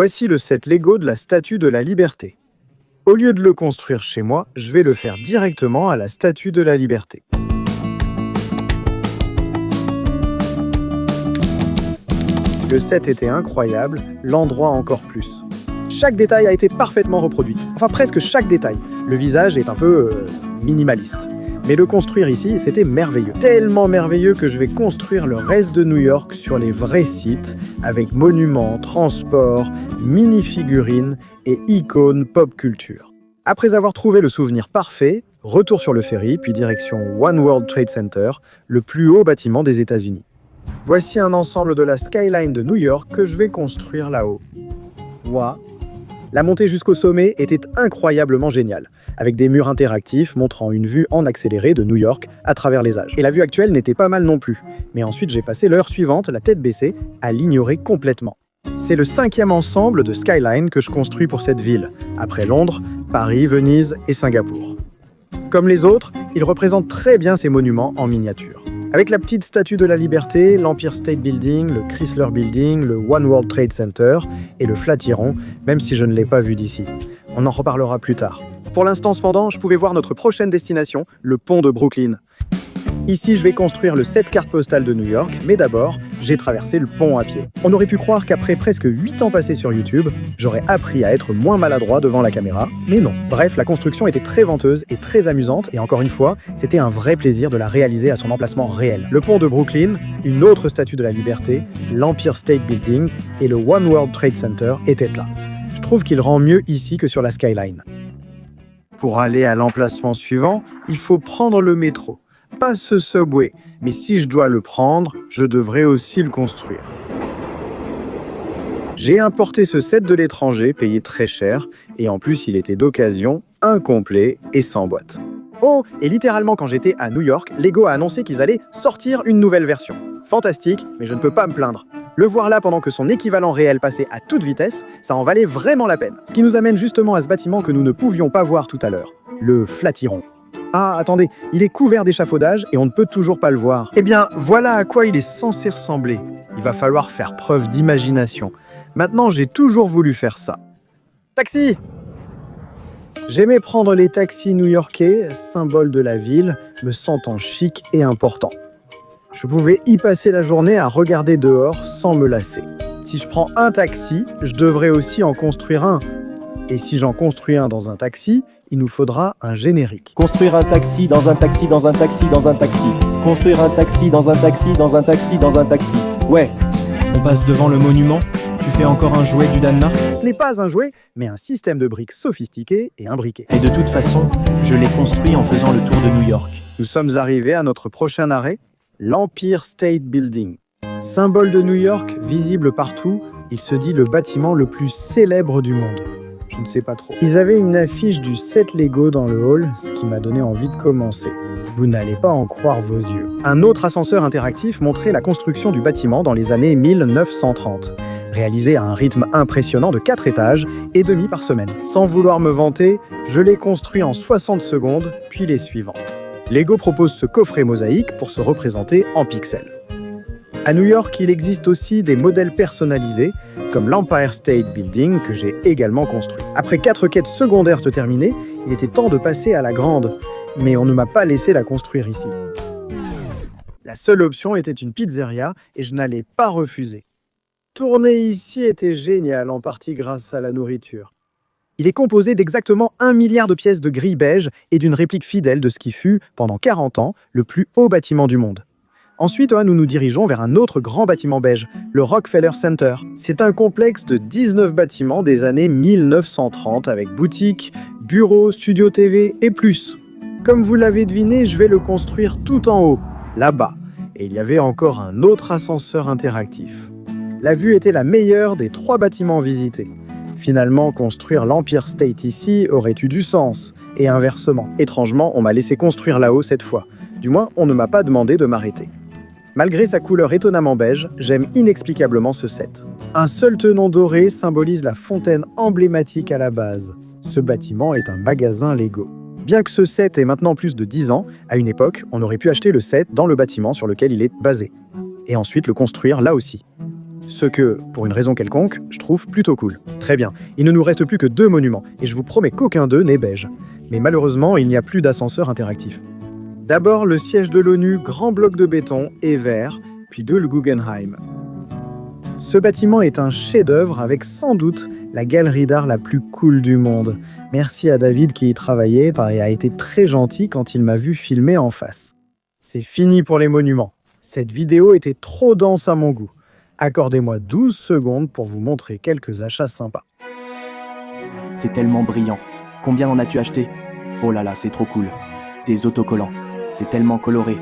Voici le set Lego de la Statue de la Liberté. Au lieu de le construire chez moi, je vais le faire directement à la Statue de la Liberté. Le set était incroyable, l'endroit encore plus. Chaque détail a été parfaitement reproduit. Enfin, presque chaque détail. Le visage est un peu minimaliste. Mais le construire ici, c'était merveilleux. Tellement merveilleux que je vais construire le reste de New York sur les vrais sites, avec monuments, transports, mini-figurines et icônes pop culture. Après avoir trouvé le souvenir parfait, retour sur le ferry, puis direction One World Trade Center, le plus haut bâtiment des États-Unis. Voici un ensemble de la skyline de New York que je vais construire là-haut. Waouh! La montée jusqu'au sommet était incroyablement géniale, avec des murs interactifs montrant une vue en accéléré de New York à travers les âges. Et la vue actuelle n'était pas mal non plus, mais ensuite j'ai passé l'heure suivante, la tête baissée, à l'ignorer complètement. C'est le 5e ensemble de skyline que je construis pour cette ville, après Londres, Paris, Venise et Singapour. Comme les autres, il représente très bien ces monuments en miniature. Avec la petite Statue de la Liberté, l'Empire State Building, le Chrysler Building, le One World Trade Center et le Flatiron, même si je ne l'ai pas vu d'ici. On en reparlera plus tard. Pour l'instant, cependant, je pouvais voir notre prochaine destination, le pont de Brooklyn. Ici, je vais construire le set carte postale de New York, mais d'abord, j'ai traversé le pont à pied. On aurait pu croire qu'après presque 8 ans passés sur YouTube, j'aurais appris à être moins maladroit devant la caméra, mais non. Bref, la construction était très venteuse et très amusante, et encore une fois, c'était un vrai plaisir de la réaliser à son emplacement réel. Le pont de Brooklyn, une autre Statue de la Liberté, l'Empire State Building et le One World Trade Center étaient là. Je trouve qu'il rend mieux ici que sur la skyline. Pour aller à l'emplacement suivant, il faut prendre le métro. Pas ce subway, mais si je dois le prendre, je devrais aussi le construire. J'ai importé ce set de l'étranger, payé très cher, et en plus il était d'occasion, incomplet et sans boîte. Oh, et littéralement quand j'étais à New York, Lego a annoncé qu'ils allaient sortir une nouvelle version. Fantastique, mais je ne peux pas me plaindre. Le voir là pendant que son équivalent réel passait à toute vitesse, ça en valait vraiment la peine. Ce qui nous amène justement à ce bâtiment que nous ne pouvions pas voir tout à l'heure, le Flatiron. Ah, attendez, il est couvert d'échafaudage et on ne peut toujours pas le voir. Eh bien, voilà à quoi il est censé ressembler. Il va falloir faire preuve d'imagination. Maintenant, j'ai toujours voulu faire ça. Taxi! J'aimais prendre les taxis new-yorkais, symbole de la ville, me sentant chic et important. Je pouvais y passer la journée à regarder dehors sans me lasser. Si je prends un taxi, je devrais aussi en construire un. Et si j'en construis un dans un taxi, il nous faudra un générique. Construire un taxi dans un taxi dans un taxi dans un taxi. Construire un taxi dans un taxi dans un taxi dans un taxi. Ouais. On passe devant le monument. Tu fais encore un jouet du Danemark? Ce n'est pas un jouet, mais un système de briques sophistiqué et imbriqué. Et de toute façon, je l'ai construit en faisant le tour de New York. Nous sommes arrivés à notre prochain arrêt, l'Empire State Building. Symbole de New York, visible partout, il se dit le bâtiment le plus célèbre du monde. Je ne sais pas trop. Ils avaient une affiche du set Lego dans le hall, ce qui m'a donné envie de commencer. Vous n'allez pas en croire vos yeux. Un autre ascenseur interactif montrait la construction du bâtiment dans les années 1930, réalisé à un rythme impressionnant de 4 étages et demi par semaine. Sans vouloir me vanter, je l'ai construit en 60 secondes, puis les suivants. Lego propose ce coffret mosaïque pour se représenter en pixels. À New York, il existe aussi des modèles personnalisés, comme l'Empire State Building, que j'ai également construit. Après 4 quêtes secondaires se terminer, il était temps de passer à la grande, mais on ne m'a pas laissé la construire ici. La seule option était une pizzeria, et je n'allais pas refuser. Tourner ici était génial, en partie grâce à la nourriture. Il est composé d'exactement 1 milliard de pièces de gris beige et d'une réplique fidèle de ce qui fut, pendant 40 ans, le plus haut bâtiment du monde. Ensuite, nous nous dirigeons vers un autre grand bâtiment beige, le Rockefeller Center. C'est un complexe de 19 bâtiments des années 1930 avec boutiques, bureaux, studios TV et plus. Comme vous l'avez deviné, je vais le construire tout en haut, là-bas. Et il y avait encore un autre ascenseur interactif. La vue était la meilleure des 3 bâtiments visités. Finalement, construire l'Empire State ici aurait eu du sens, et inversement. Étrangement, on m'a laissé construire là-haut cette fois. Du moins, on ne m'a pas demandé de m'arrêter. Malgré sa couleur étonnamment beige, j'aime inexplicablement ce set. Un seul tenon doré symbolise la fontaine emblématique à la base. Ce bâtiment est un magasin Lego. Bien que ce set ait maintenant plus de 10 ans, à une époque, on aurait pu acheter le set dans le bâtiment sur lequel il est basé. Et ensuite le construire là aussi. Ce que, pour une raison quelconque, je trouve plutôt cool. Très bien, il ne nous reste plus que 2 monuments, et je vous promets qu'aucun d'eux n'est beige. Mais malheureusement, il n'y a plus d'ascenseur interactif. D'abord, le siège de l'ONU, grand bloc de béton, est vert, puis le Guggenheim. Ce bâtiment est un chef-d'œuvre avec sans doute la galerie d'art la plus cool du monde. Merci à David qui y travaillait et a été très gentil quand il m'a vu filmer en face. C'est fini pour les monuments. Cette vidéo était trop dense à mon goût. Accordez-moi 12 secondes pour vous montrer quelques achats sympas. C'est tellement brillant. Combien en as-tu acheté? Oh là là, c'est trop cool. Des autocollants. C'est tellement coloré.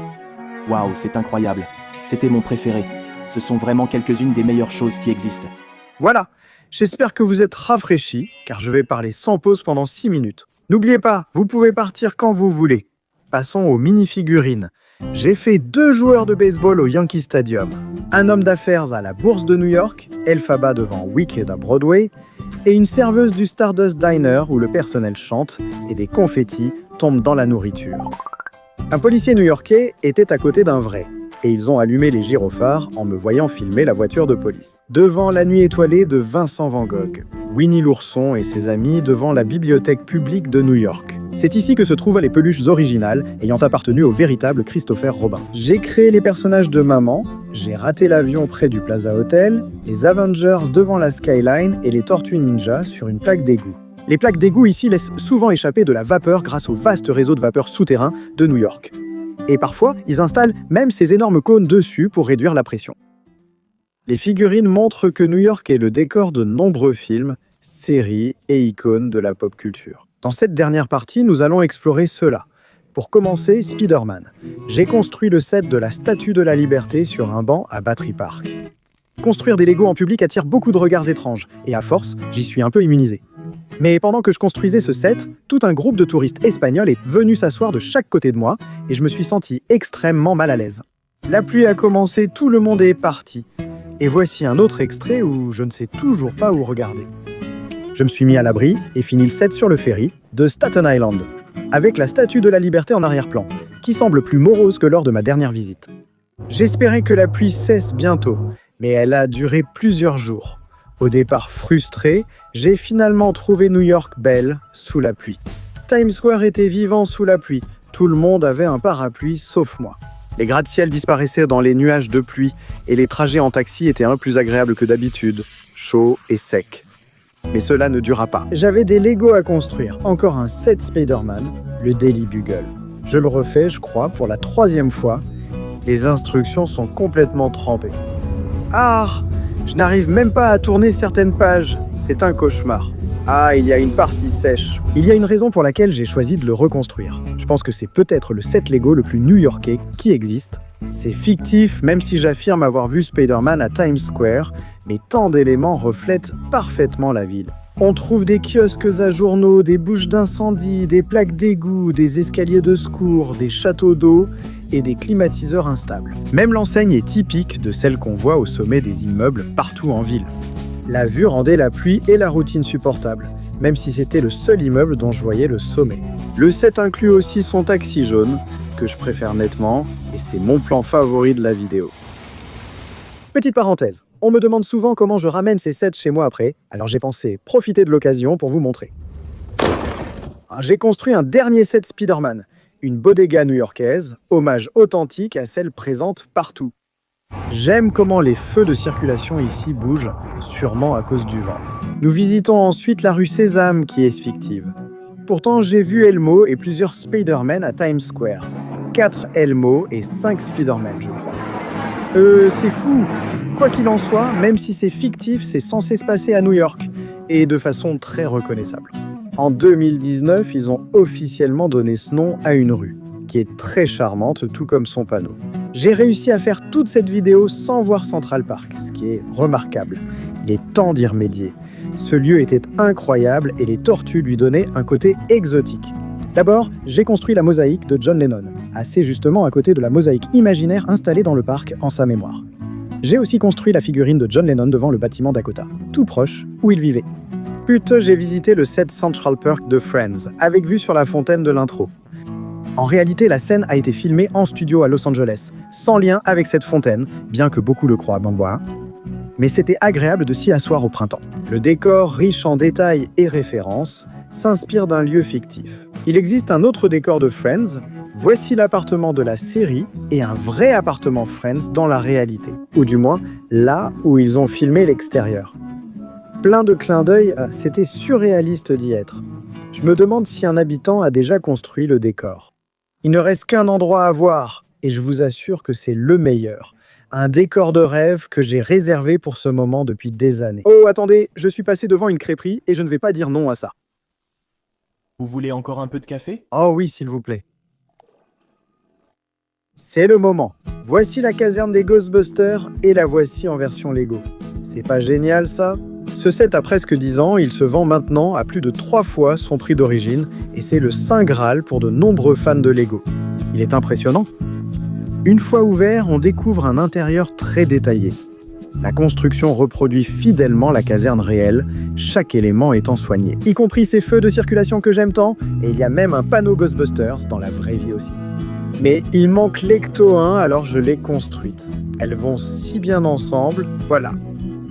Waouh, c'est incroyable. C'était mon préféré. Ce sont vraiment quelques-unes des meilleures choses qui existent. Voilà, j'espère que vous êtes rafraîchis, car je vais parler sans pause pendant 6 minutes. N'oubliez pas, vous pouvez partir quand vous voulez. Passons aux mini-figurines. J'ai fait 2 joueurs de baseball au Yankee Stadium, un homme d'affaires à la Bourse de New York, Elphaba devant Wicked à Broadway, et une serveuse du Stardust Diner où le personnel chante et des confettis tombent dans la nourriture. Un policier new-yorkais était à côté d'un vrai, et ils ont allumé les gyrophares en me voyant filmer la voiture de police. Devant la nuit étoilée de Vincent Van Gogh, Winnie l'ourson et ses amis devant la bibliothèque publique de New York. C'est ici que se trouvent les peluches originales ayant appartenu au véritable Christopher Robin. J'ai créé les personnages de Maman, j'ai raté l'avion près du Plaza Hotel, les Avengers devant la Skyline et les Tortues Ninja sur une plaque d'égout. Les plaques d'égout ici laissent souvent échapper de la vapeur grâce au vaste réseau de vapeur souterrain de New York. Et parfois, ils installent même ces énormes cônes dessus pour réduire la pression. Les figurines montrent que New York est le décor de nombreux films, séries et icônes de la pop culture. Dans cette dernière partie, nous allons explorer cela. Pour commencer, Spider-Man. J'ai construit le set de la Statue de la Liberté sur un banc à Battery Park. Construire des Legos en public attire beaucoup de regards étranges, et à force, j'y suis un peu immunisé. Mais pendant que je construisais ce set, tout un groupe de touristes espagnols est venu s'asseoir de chaque côté de moi, et je me suis senti extrêmement mal à l'aise. La pluie a commencé, tout le monde est parti. Et voici un autre extrait où je ne sais toujours pas où regarder. Je me suis mis à l'abri et fini le set sur le ferry de Staten Island, avec la Statue de la Liberté en arrière-plan, qui semble plus morose que lors de ma dernière visite. J'espérais que la pluie cesse bientôt, mais elle a duré plusieurs jours. Au départ frustré, j'ai finalement trouvé New York belle sous la pluie. Times Square était vivant sous la pluie. Tout le monde avait un parapluie sauf moi. Les gratte-ciel disparaissaient dans les nuages de pluie et les trajets en taxi étaient un peu plus agréables que d'habitude, chaud et sec. Mais cela ne dura pas. J'avais des Legos à construire, encore un set Spider-Man, le Daily Bugle. Je le refais, je crois, pour la 3e fois. Les instructions sont complètement trempées. Ah! Je n'arrive même pas à tourner certaines pages. C'est un cauchemar. Ah, il y a une partie sèche. Il y a une raison pour laquelle j'ai choisi de le reconstruire. Je pense que c'est peut-être le set Lego le plus new-yorkais qui existe. C'est fictif, même si j'affirme avoir vu Spider-Man à Times Square, mais tant d'éléments reflètent parfaitement la ville. On trouve des kiosques à journaux, des bouches d'incendie, des plaques d'égout, des escaliers de secours, des châteaux d'eau et des climatiseurs instables. Même l'enseigne est typique de celle qu'on voit au sommet des immeubles partout en ville. La vue rendait la pluie et la routine supportables, même si c'était le seul immeuble dont je voyais le sommet. Le set inclut aussi son taxi jaune, que je préfère nettement, et c'est mon plan favori de la vidéo. Petite parenthèse, on me demande souvent comment je ramène ces sets chez moi après, alors j'ai pensé profiter de l'occasion pour vous montrer. J'ai construit un dernier set Spider-Man, une bodega new-yorkaise, hommage authentique à celle présente partout. J'aime comment les feux de circulation ici bougent, sûrement à cause du vent. Nous visitons ensuite la rue Sésame qui est fictive. Pourtant, j'ai vu Elmo et plusieurs Spider-Man à Times Square. 4 Elmo et 5 Spider-Man, je crois. C'est fou. Quoi qu'il en soit, même si c'est fictif, c'est censé se passer à New York, et de façon très reconnaissable. En 2019, ils ont officiellement donné ce nom à une rue, qui est très charmante, tout comme son panneau. J'ai réussi à faire toute cette vidéo sans voir Central Park, ce qui est remarquable. Il est temps d'y remédier. Ce lieu était incroyable et les tortues lui donnaient un côté exotique. D'abord, j'ai construit la mosaïque de John Lennon, assez justement à côté de la mosaïque imaginaire installée dans le parc en sa mémoire. J'ai aussi construit la figurine de John Lennon devant le bâtiment Dakota, tout proche où il vivait. Puis j'ai visité le set Central Park de Friends, avec vue sur la fontaine de l'intro. En réalité, la scène a été filmée en studio à Los Angeles, sans lien avec cette fontaine, bien que beaucoup le croient, bon. mais c'était agréable de s'y asseoir au printemps. Le décor, riche en détails et références, s'inspire d'un lieu fictif. Il existe un autre décor de Friends. Voici l'appartement de la série et un vrai appartement Friends dans la réalité. Ou du moins, là où ils ont filmé l'extérieur. Plein de clins d'œil, c'était surréaliste d'y être. Je me demande si un habitant a déjà construit le décor. Il ne reste qu'un endroit à voir, et je vous assure que c'est le meilleur. Un décor de rêve que j'ai réservé pour ce moment depuis des années. Oh, attendez, je suis passé devant une crêperie et je ne vais pas dire non à ça. Vous voulez encore un peu de café? Oh oui, s'il vous plaît. C'est le moment. Voici la caserne des Ghostbusters et la voici en version Lego. C'est pas génial ça? Ce set a presque 10 ans, il se vend maintenant à plus de 3 fois son prix d'origine et c'est le Saint Graal pour de nombreux fans de Lego. Il est impressionnant. Une fois ouvert, on découvre un intérieur très détaillé. La construction reproduit fidèlement la caserne réelle, chaque élément étant soigné, y compris ces feux de circulation que j'aime tant, et il y a même un panneau Ghostbusters dans la vraie vie aussi. Mais il manque l'Ecto 1, alors je l'ai construite. Elles vont si bien ensemble, voilà.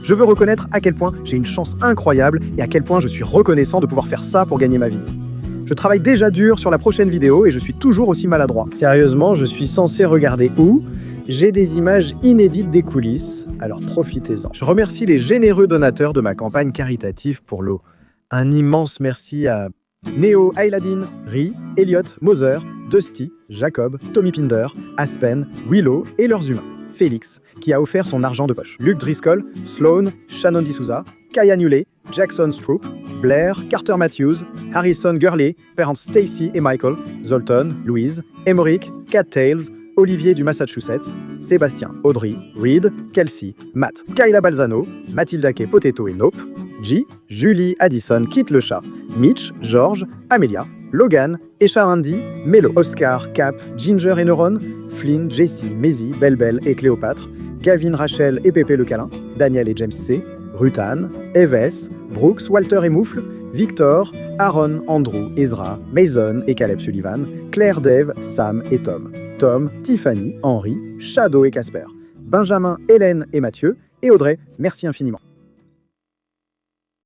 Je veux reconnaître à quel point j'ai une chance incroyable et à quel point je suis reconnaissant de pouvoir faire ça pour gagner ma vie. Je travaille déjà dur sur la prochaine vidéo et je suis toujours aussi maladroit. Sérieusement, je suis censé regarder où? J'ai des images inédites des coulisses, alors profitez-en. Je remercie les généreux donateurs de ma campagne caritative pour l'eau. Un immense merci à Neo, Ayladine, Ri, Elliot, Moser, Dusty, Jacob, Tommy Pinder, Aspen, Willow et leurs humains. Félix, qui a offert son argent de poche. Luke Driscoll, Sloan, Shannon D'Souza, Kaya Newley, Jackson Stroop, Blair, Carter Matthews, Harrison Gurley, parents Stacy et Michael, Zoltan, Louise, Emmerich, Cat Tails, Olivier du Massachusetts, Sébastien, Audrey, Reed, Kelsey, Matt, Skyla Balzano, Mathilda Kay Potato et Nope, G, Julie, Addison, Kit le chat, Mitch, George, Amelia, Logan, Esha Andy, Melo, Oscar, Cap, Ginger et Neuron, Flynn, Jessie, Maisie, Belle et Cléopâtre, Gavin, Rachel et Pépé le câlin, Daniel et James C, Rutan, Eves, Brooks, Walter et Moufle, Victor, Aaron, Andrew, Ezra, Mason et Caleb Sullivan, Claire, Dave, Sam et Tom, Tom, Tiffany, Henry, Shadow et Casper, Benjamin, Hélène et Mathieu, et Audrey, merci infiniment.